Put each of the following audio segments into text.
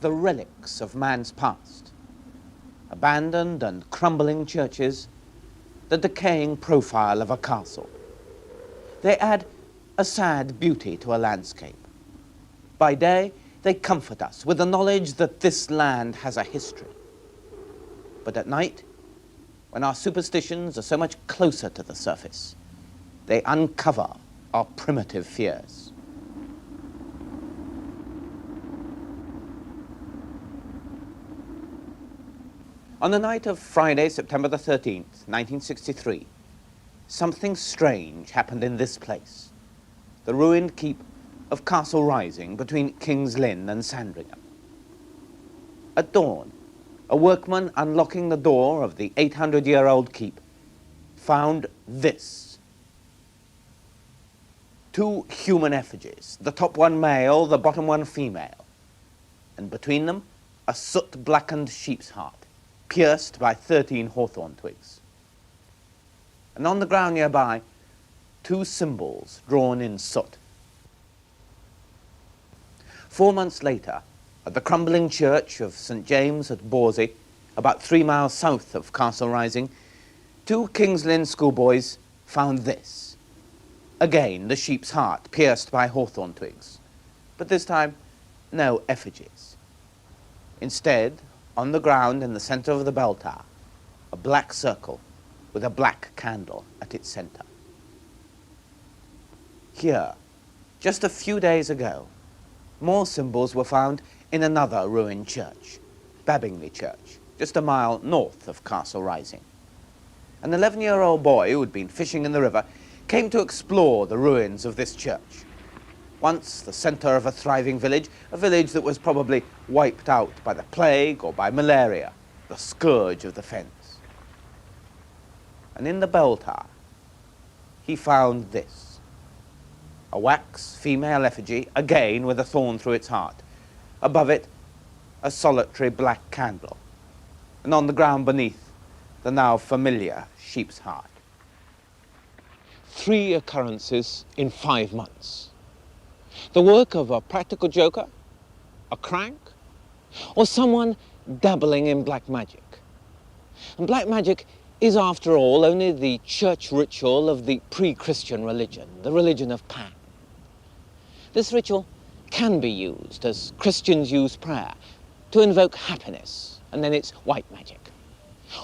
the relics of man's past. Abandoned and crumbling churches, the decaying profile of a castle. They add a sad beauty to a landscape. By day, they comfort us with the knowledge that this land has a history. But at night, when our superstitions are so much closer to the surface, they uncover our primitive fears. On the night of Friday, September the 13th, 1963, something strange happened in this place, the ruined keep of Castle Rising between King's Lynn and Sandringham. At dawn, a workman unlocking the door of the 800-year-old keep found this. 2 human effigies, the top one male, the bottom one female, and between them a soot-blackened sheep's heart, pierced by 13 hawthorn twigs. And on the ground nearby, 2 symbols drawn in soot. 4 months later, at the crumbling church of St. James at Borsey, about 3 miles south of Castle Rising, 2 King's Lynn schoolboys found this. Again, the sheep's heart pierced by hawthorn twigs, but this time no effigies. Instead, on the ground in the center of the bell tower, a black circle with a black candle at its center. Here, just a few days ago, more symbols were found in another ruined church, Babingley Church, just a mile north of Castle Rising. An 11-year-old boy who had been fishing in the river came to explore the ruins of this church. Once the center of a thriving village, a village that was probably wiped out by the plague or by malaria, the scourge of the fens. And in the bell tower, he found this. A wax female effigy, again with a thorn through its heart. Above it, a solitary black candle. And on the ground beneath, the now familiar sheep's heart. 3 occurrences in 5 months. The work of a practical joker, a crank, or someone dabbling in black magic. And black magic is, after all, only the church ritual of the pre-Christian religion, the religion of Pan. This ritual can be used, as Christians use prayer, to invoke happiness, and then it's white magic.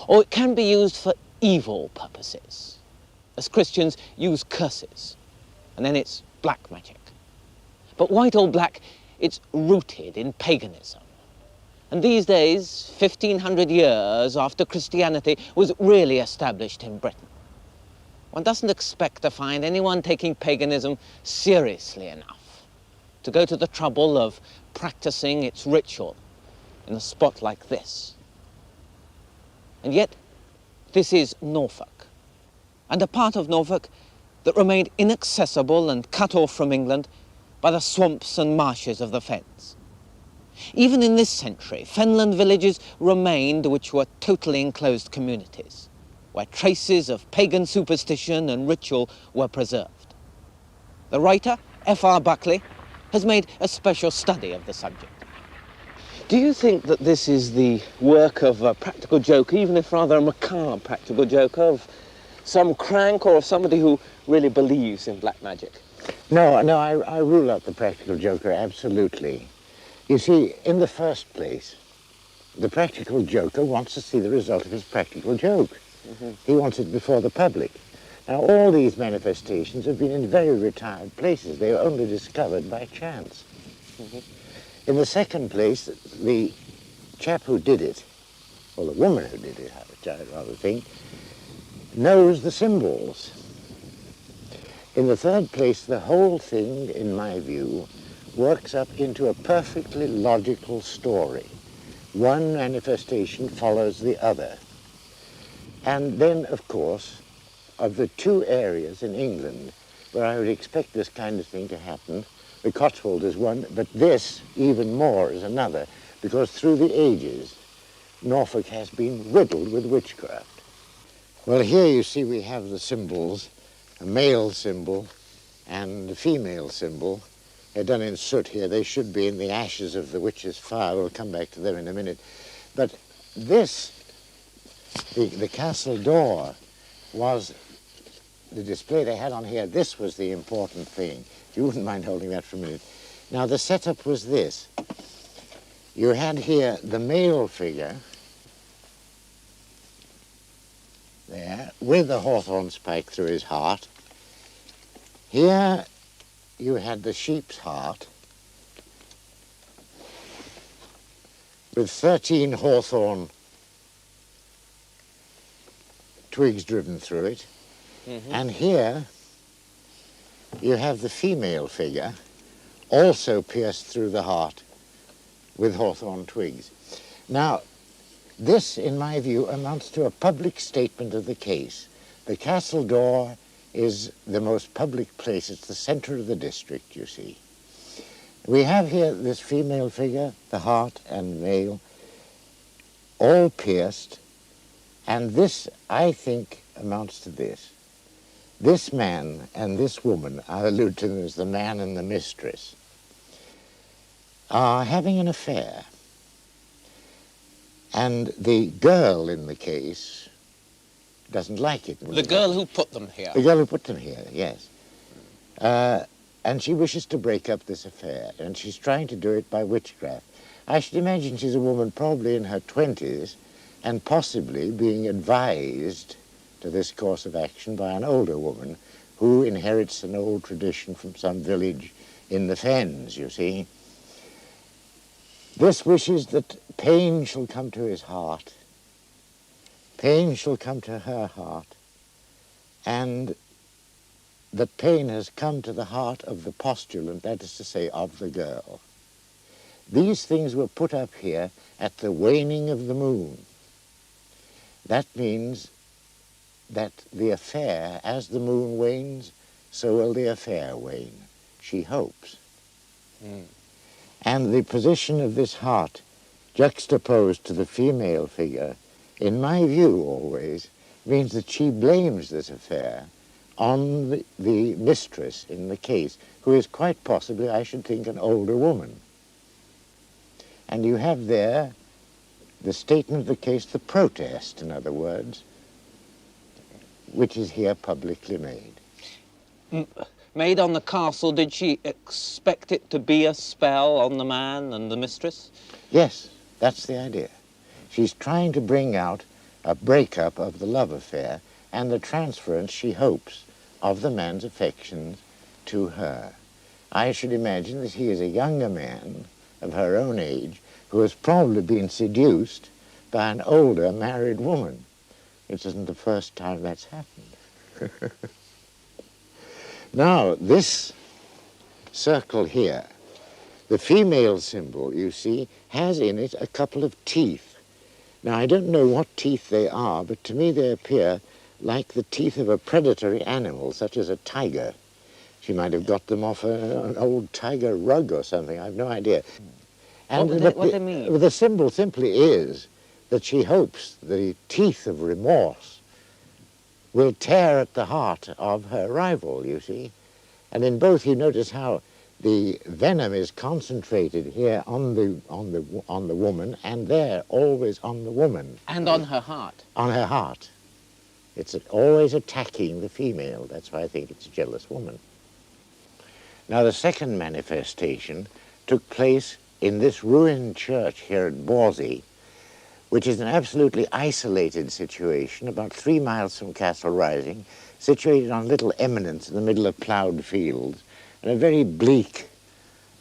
Or it can be used for evil purposes, as Christians use curses, and then it's black magic. But white or black, it's rooted in paganism. And these days, 1500 years after Christianity was really established in Britain, one doesn't expect to find anyone taking paganism seriously enough to go to the trouble of practicing its ritual in a spot like this. And yet, this is Norfolk, and a part of Norfolk that remained inaccessible and cut off from England by the swamps and marshes of the fens. Even in this century, fenland villages remained which were totally enclosed communities, where traces of pagan superstition and ritual were preserved. The writer, F.R. Buckley, has made a special study of the subject. Do you think that this is the work of a practical joker, even if rather a macabre practical joker, of some crank or of somebody who really believes in black magic? No, I rule out the practical joker, absolutely. You see, in the first place, the practical joker wants to see the result of his practical joke. He wants it before the public. Now, all these manifestations have been in very retired places. They were only discovered by chance. In the second place, the chap who did it, or the woman who did it, which I rather think, knows the symbols. In the third place, the whole thing, in my view, works up into a perfectly logical story. One manifestation follows the other. And then, of course, of the 2 areas in England where I would expect this kind of thing to happen, the Cotswold is one, but this, even more, is another, because through the ages, Norfolk has been riddled with witchcraft. Well, here you see we have the symbols, a male symbol and a female symbol, They're done in soot here. They should be in the ashes of the witch's fire. We'll come back to them in a minute. But this, the castle door, was the display they had on here. This was the important thing. If you wouldn't mind holding that for a minute. Now, the setup was this. You had here the male figure, there, with the hawthorn spike through his heart. Here you had the sheep's heart with 13 hawthorn twigs driven through it. Mm-hmm. And here you have the female figure, also pierced through the heart with hawthorn twigs. Now, this, in my view, amounts to a public statement of the case. The castle door is the most public place. It's the center of the district, you see. We have here this female figure, the heart and male, all pierced, and this, I think, amounts to this. This man and this woman, I allude to them as the man and the mistress, are having an affair. And the girl in the case doesn't like it. The girl who put them here? The girl who put them here, yes. And she wishes to break up this affair, and she's trying to do it by witchcraft. I should imagine she's a woman probably in her 20s, and possibly being advised to this course of action by an older woman who inherits an old tradition from some village in the fens, you see. This wishes that pain shall come to his heart, pain shall come to her heart, and that pain has come to the heart of the postulant, that is to say, of the girl. These things were put up here at the waning of the moon. That means that the affair, as the moon wanes, so will the affair wane, she hopes. Mm. And the position of this heart juxtaposed to the female figure, in my view always, means that she blames this affair on the mistress in the case, who is quite possibly, I should think, an older woman. And you have there the statement of the case, the protest, in other words, which is here publicly made. Made on the castle, did she expect it to be a spell on the man and the mistress? Yes, that's the idea. She's trying to bring out a breakup of the love affair and the transference, she hopes, of the man's affections to her. I should imagine that he is a younger man of her own age who has probably been seduced by an older married woman. It isn't the first time that's happened. Now, this circle here, the female symbol, you see, has in it a couple of teeth. Now, I don't know what teeth they are, but to me they appear like the teeth of a predatory animal, such as a tiger. She might have got them off an old tiger rug or something, I have no idea. And what do they mean? The symbol simply is that she hopes the teeth of remorse will tear at the heart of her rival, you see. And in both, you notice how the venom is concentrated here on the woman, and there always on the woman. And on her heart. On her heart. It's always attacking the female. That's why I think it's a jealous woman. Now, the second manifestation took place in this ruined church here at Borsey, which is an absolutely isolated situation, about 3 miles from Castle Rising, situated on a little eminence in the middle of ploughed fields, and a very bleak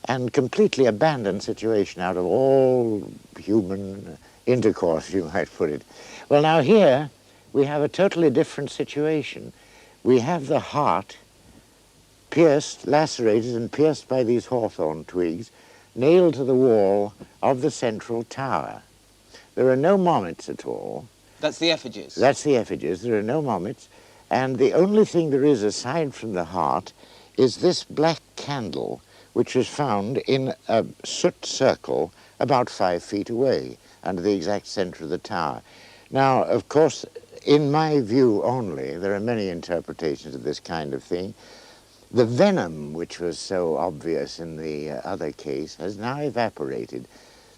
and completely abandoned situation out of all human intercourse, you might put it. Well, now here we have a totally different situation. We have the heart pierced, lacerated and pierced by these hawthorn twigs, nailed to the wall of the central tower. There are no moments at all. That's the effigies? That's the effigies. There are no moments. And the only thing there is aside from the heart is this black candle, which was found in a soot circle about 5 feet away, under the exact center of the tower. Now, of course, in my view only, there are many interpretations of this kind of thing, The venom, which was so obvious in the other case, has now evaporated.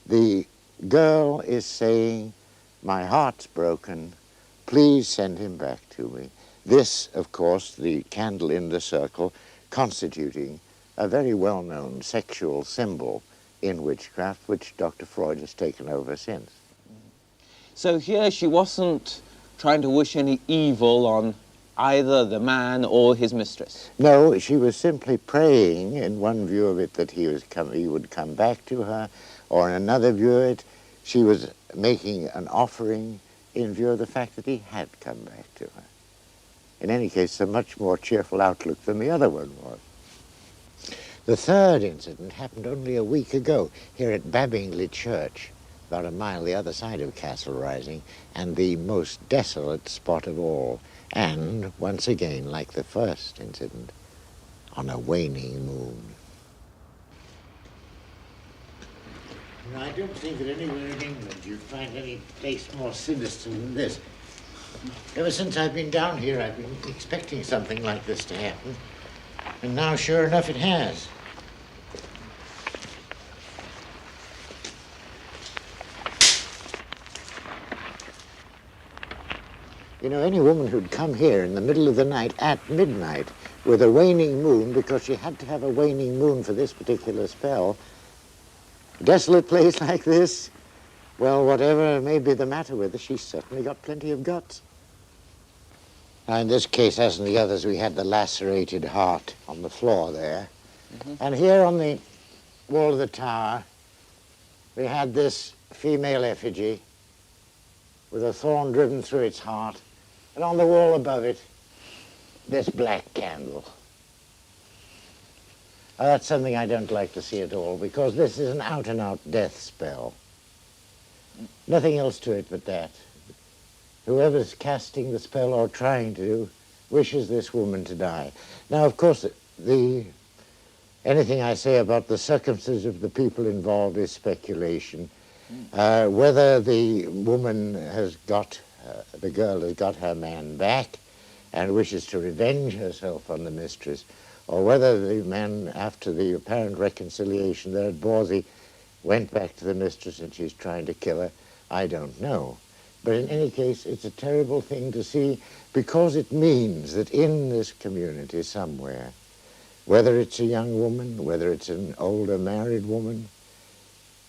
The girl is saying, my heart's broken, please send him back to me. This, of course, the candle in the circle, constituting a very well-known sexual symbol in witchcraft, which Dr. Freud has taken over since. So here she wasn't trying to wish any evil on either the man or his mistress. No, she was simply praying, in one view of it, that he would come back to her, or in another view of it, she was making an offering in view of the fact that he had come back to her. In any case, a much more cheerful outlook than the other one was. The third incident happened only a week ago here at Babingley Church, about a mile the other side of Castle Rising, and the most desolate spot of all. And, once again, like the first incident, on a waning moon. Now, I don't think that anywhere in England you'd find any place more sinister than this. Ever since I've been down here, I've been expecting something like this to happen. And now, sure enough, it has. You know, any woman who'd come here in the middle of the night at midnight with a waning moon, because she had to have a waning moon for this particular spell, a desolate place like this, well, whatever may be the matter with her, she's certainly got plenty of guts. Now, in this case, as in the others, we had the lacerated heart on the floor there. And here on the wall of the tower, we had this female effigy with a thorn driven through its heart. And on the wall above it, this black candle. Now, that's something I don't like to see at all, because this is an out-and-out death spell. Nothing else to it but that. Whoever's casting the spell or trying to wishes this woman to die. Now, of course, anything I say about the circumstances of the people involved is speculation. Whether the woman has got, the girl has got her man back and wishes to revenge herself on the mistress, or whether the man, after the apparent reconciliation there at Borsey, went back to the mistress and she's trying to kill her, I don't know. But in any case, it's a terrible thing to see, because it means that in this community somewhere, whether it's a young woman, whether it's an older married woman,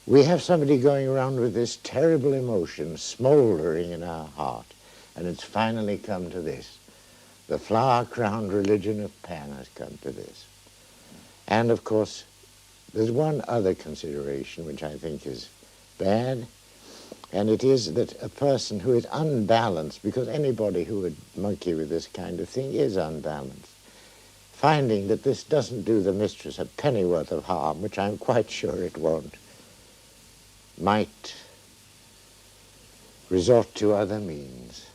we have somebody going around with this terrible emotion smoldering in our heart. And it's finally come to this. The flower-crowned religion of Pan has come to this. And, of course, there's one other consideration which I think is bad, and it is that a person who is unbalanced, because anybody who would monkey with this kind of thing is unbalanced, finding that this doesn't do the mistress a pennyworth of harm, which I'm quite sure it won't, might resort to other means.